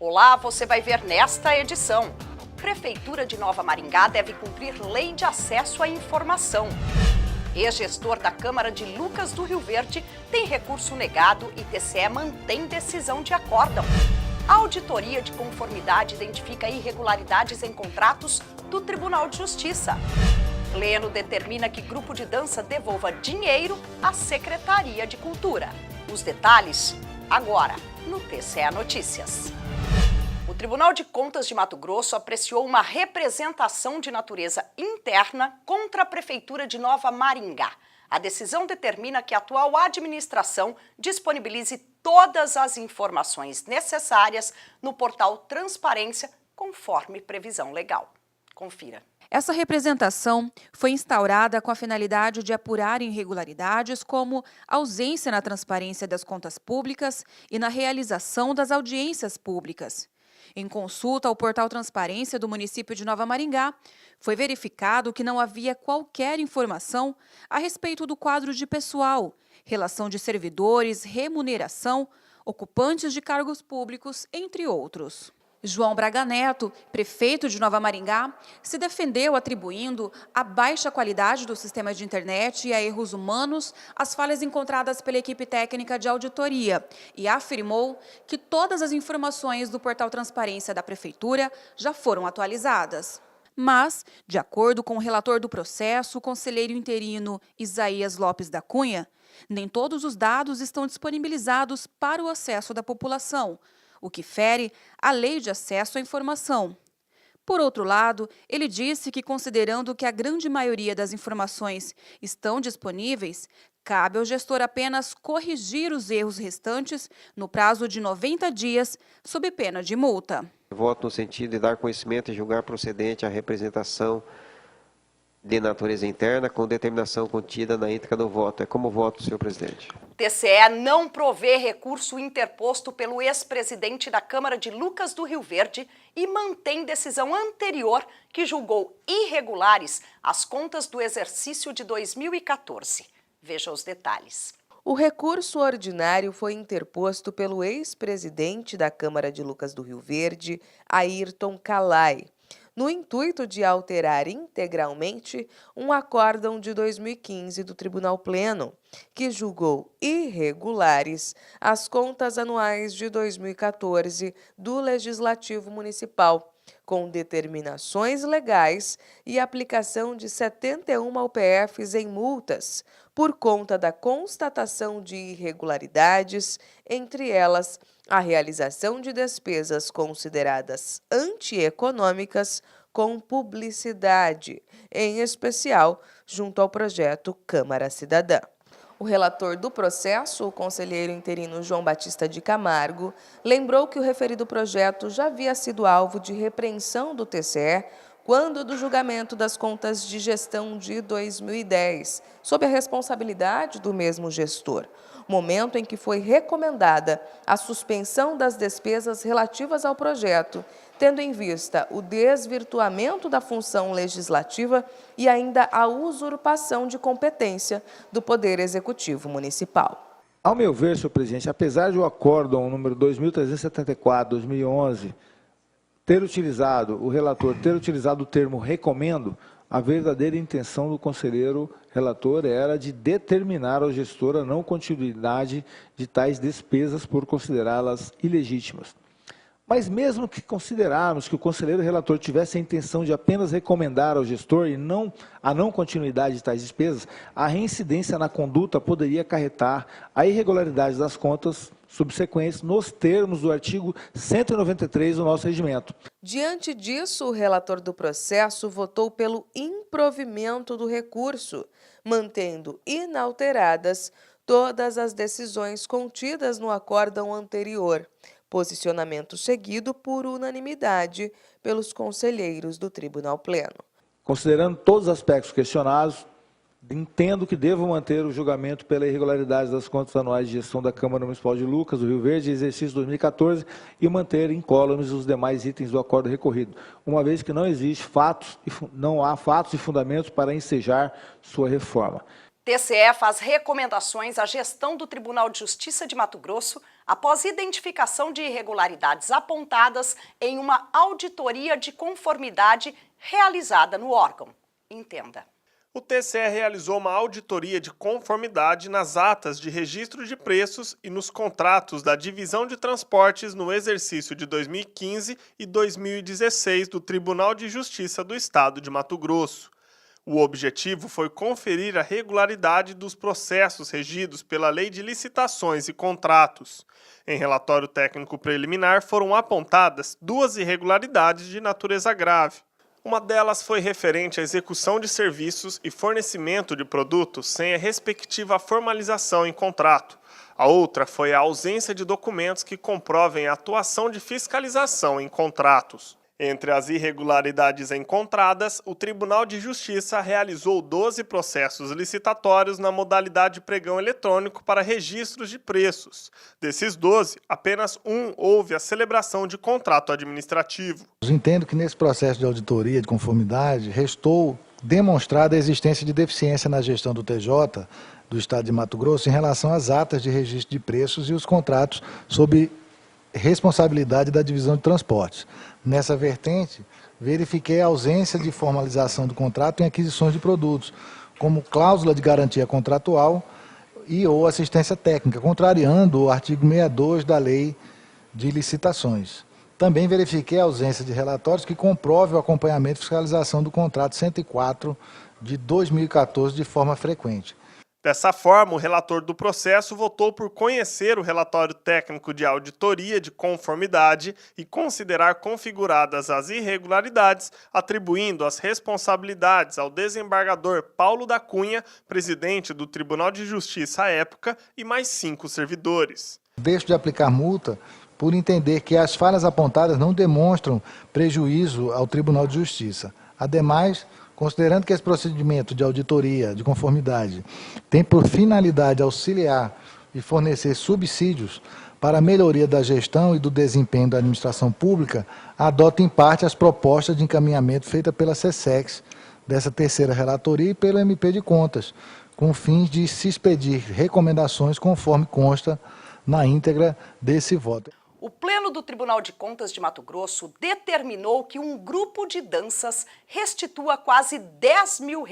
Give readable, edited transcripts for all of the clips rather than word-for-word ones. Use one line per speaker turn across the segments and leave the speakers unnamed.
Olá, você vai ver nesta edição. Prefeitura de Nova Maringá deve cumprir lei de acesso à informação. Ex-gestor da Câmara de Lucas do Rio Verde tem recurso negado e TCE mantém decisão de acórdão. A auditoria de conformidade identifica irregularidades em contratos do Tribunal de Justiça. Pleno determina que grupo de dança devolva dinheiro à Secretaria de Cultura. Os detalhes agora no TCE Notícias. O Tribunal de Contas de Mato Grosso apreciou uma representação de natureza interna contra a Prefeitura de Nova Maringá. A decisão determina que a atual administração disponibilize todas as informações necessárias no portal Transparência, conforme previsão legal. Confira.
Essa representação foi instaurada com a finalidade de apurar irregularidades como ausência na transparência das contas públicas e na realização das audiências públicas. Em consulta ao portal Transparência do município de Nova Maringá, foi verificado que não havia qualquer informação a respeito do quadro de pessoal, relação de servidores, remuneração, ocupantes de cargos públicos, entre outros. João Braga Neto, prefeito de Nova Maringá, se defendeu atribuindo a baixa qualidade do sistema de internet e a erros humanos as falhas encontradas pela equipe técnica de auditoria e afirmou que todas as informações do portal Transparência da Prefeitura já foram atualizadas. Mas, de acordo com o relator do processo, o conselheiro interino Isaías Lopes da Cunha, nem todos os dados estão disponibilizados para o acesso da população, o que fere a lei de acesso à informação. Por outro lado, ele disse que, considerando que a grande maioria das informações estão disponíveis, cabe ao gestor apenas corrigir os erros restantes no prazo de 90 dias, sob pena de multa.
Voto no sentido de dar conhecimento e julgar procedente a representação de natureza interna com determinação contida na íntegra do voto. É como voto, senhor presidente.
TCE não provê recurso interposto pelo ex-presidente da Câmara de Lucas do Rio Verde e mantém decisão anterior que julgou irregulares as contas do exercício de 2014. Veja os detalhes.
O recurso ordinário foi interposto pelo ex-presidente da Câmara de Lucas do Rio Verde, Ayrton Calai, no intuito de alterar integralmente um acórdão de 2015 do Tribunal Pleno, que julgou irregulares as contas anuais de 2014 do Legislativo Municipal, com determinações legais e aplicação de 71 UPFs em multas, por conta da constatação de irregularidades, entre elas a realização de despesas consideradas antieconômicas com publicidade, em especial junto ao projeto Câmara Cidadã. O relator do processo, o conselheiro interino João Batista de Camargo, lembrou que o referido projeto já havia sido alvo de repreensão do TCE quando do julgamento das contas de gestão de 2010, sob a responsabilidade do mesmo gestor, momento em que foi recomendada a suspensão das despesas relativas ao projeto, tendo em vista o desvirtuamento da função legislativa e ainda a usurpação de competência do Poder Executivo Municipal.
Ao meu ver, senhor presidente, apesar de o acórdão número 2374/2011 o relator ter utilizado o termo recomendo, a verdadeira intenção do conselheiro relator era de determinar ao gestor a não continuidade de tais despesas por considerá-las ilegítimas. Mas mesmo que considerarmos que o conselheiro relator tivesse a intenção de apenas recomendar ao gestor e a não continuidade de tais despesas, a reincidência na conduta poderia acarretar a irregularidade das contas subsequentes nos termos do artigo 193 do nosso regimento.
Diante disso, o relator do processo votou pelo improvimento do recurso, mantendo inalteradas todas as decisões contidas no acórdão anterior, posicionamento seguido por unanimidade pelos conselheiros do Tribunal Pleno.
Considerando todos os aspectos questionados, entendo que devo manter o julgamento pela irregularidade das contas anuais de gestão da Câmara Municipal de Lucas do Rio Verde, exercício 2014, e manter incólumes os demais itens do acordo recorrido, uma vez que não há fatos e fundamentos para ensejar sua reforma.
TCE faz recomendações à gestão do Tribunal de Justiça de Mato Grosso após identificação de irregularidades apontadas em uma auditoria de conformidade realizada no órgão. Entenda.
O TCE realizou uma auditoria de conformidade nas atas de registro de preços e nos contratos da Divisão de Transportes no exercício de 2015 e 2016 do Tribunal de Justiça do Estado de Mato Grosso. O objetivo foi conferir a regularidade dos processos regidos pela Lei de Licitações e Contratos. Em relatório técnico preliminar foram apontadas 2 irregularidades de natureza grave. Uma delas foi referente à execução de serviços e fornecimento de produtos sem a respectiva formalização em contrato. A outra foi a ausência de documentos que comprovem a atuação de fiscalização em contratos. Entre as irregularidades encontradas, o Tribunal de Justiça realizou 12 processos licitatórios na modalidade pregão eletrônico para registros de preços. Desses 12, apenas um houve a celebração de contrato administrativo.
Entendo que nesse processo de auditoria de conformidade restou demonstrada a existência de deficiência na gestão do TJ do Estado de Mato Grosso em relação às atas de registro de preços e os contratos sob responsabilidade da Divisão de Transportes. Nessa vertente, verifiquei a ausência de formalização do contrato em aquisições de produtos, como cláusula de garantia contratual e ou assistência técnica, contrariando o artigo 62 da Lei de Licitações. Também verifiquei a ausência de relatórios que comprovem o acompanhamento e fiscalização do contrato 104 de 2014 de forma frequente.
Dessa forma, o relator do processo votou por conhecer o relatório técnico de auditoria de conformidade e considerar configuradas as irregularidades, atribuindo as responsabilidades ao desembargador Paulo da Cunha, presidente do Tribunal de Justiça à época, e mais 5 servidores.
Deixo de aplicar multa por entender que as falhas apontadas não demonstram prejuízo ao Tribunal de Justiça. Ademais, considerando que esse procedimento de auditoria de conformidade tem por finalidade auxiliar e fornecer subsídios para a melhoria da gestão e do desempenho da administração pública, adota em parte as propostas de encaminhamento feitas pela SESEX, dessa terceira relatoria, e pelo MP de Contas, com fins de se expedir recomendações conforme consta na íntegra desse voto.
O Pleno do Tribunal de Contas de Mato Grosso determinou que um grupo de danças restitua quase R$10 mil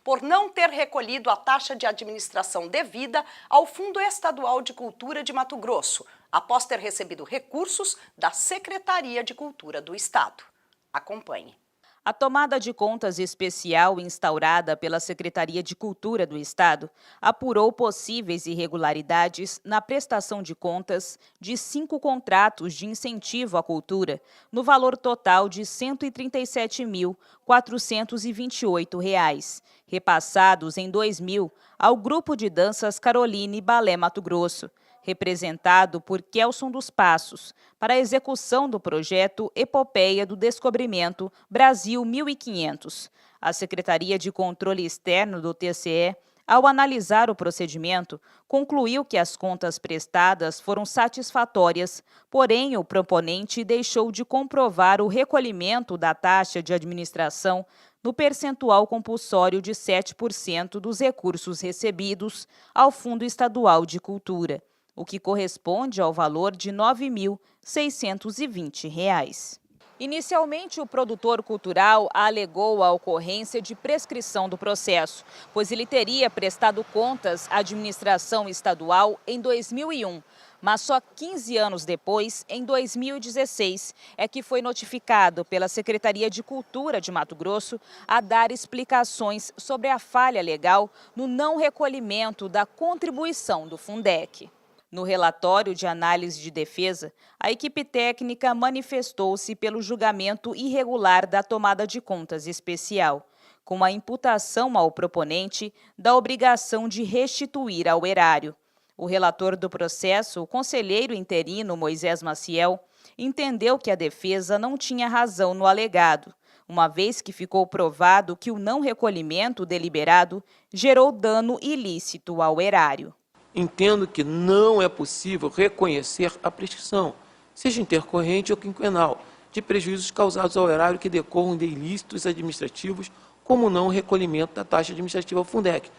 por não ter recolhido a taxa de administração devida ao Fundo Estadual de Cultura de Mato Grosso, após ter recebido recursos da Secretaria de Cultura do Estado. Acompanhe.
A tomada de contas especial instaurada pela Secretaria de Cultura do Estado apurou possíveis irregularidades na prestação de contas de 5 contratos de incentivo à cultura, no valor total de R$ 137.428, repassados em 2000 ao Grupo de Danças Caroline Balé Mato Grosso, representado por Kelson dos Passos, para a execução do projeto Epopeia do Descobrimento Brasil 1500. A Secretaria de Controle Externo do TCE, ao analisar o procedimento, concluiu que as contas prestadas foram satisfatórias, porém o proponente deixou de comprovar o recolhimento da taxa de administração no percentual compulsório de 7% dos recursos recebidos ao Fundo Estadual de Cultura, o que corresponde ao valor de R$ 9.620. Inicialmente, o produtor cultural alegou a ocorrência de prescrição do processo, pois ele teria prestado contas à administração estadual em 2001, mas só 15 anos depois, em 2016, é que foi notificado pela Secretaria de Cultura de Mato Grosso a dar explicações sobre a falha legal no não recolhimento da contribuição do Fundec. No relatório de análise de defesa, a equipe técnica manifestou-se pelo julgamento irregular da tomada de contas especial, com a imputação ao proponente da obrigação de restituir ao erário. O relator do processo, o conselheiro interino Moisés Maciel, entendeu que a defesa não tinha razão no alegado, uma vez que ficou provado que o não recolhimento deliberado gerou dano ilícito ao erário.
Entendo que não é possível reconhecer a prescrição, seja intercorrente ou quinquenal, de prejuízos causados ao erário que decorram de ilícitos administrativos, como o não recolhimento da taxa administrativa ao Fundec.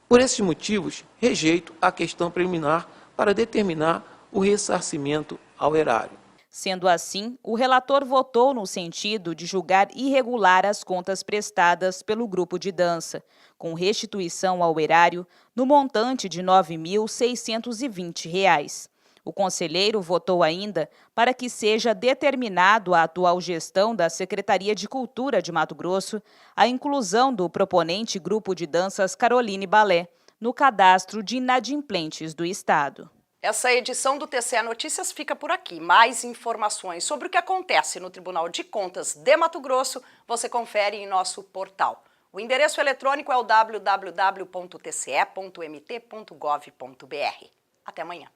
Por esses motivos, rejeito a questão preliminar para determinar o ressarcimento ao erário.
Sendo assim, o relator votou no sentido de julgar irregular as contas prestadas pelo grupo de dança, com restituição ao erário no montante de R$ 9.620. O conselheiro votou ainda para que seja determinado à atual gestão da Secretaria de Cultura de Mato Grosso a inclusão do proponente grupo de danças Caroline Balé no cadastro de inadimplentes do Estado.
Essa edição do TCE Notícias fica por aqui. Mais informações sobre o que acontece no Tribunal de Contas de Mato Grosso você confere em nosso portal. O endereço eletrônico é o www.tce.mt.gov.br. Até amanhã.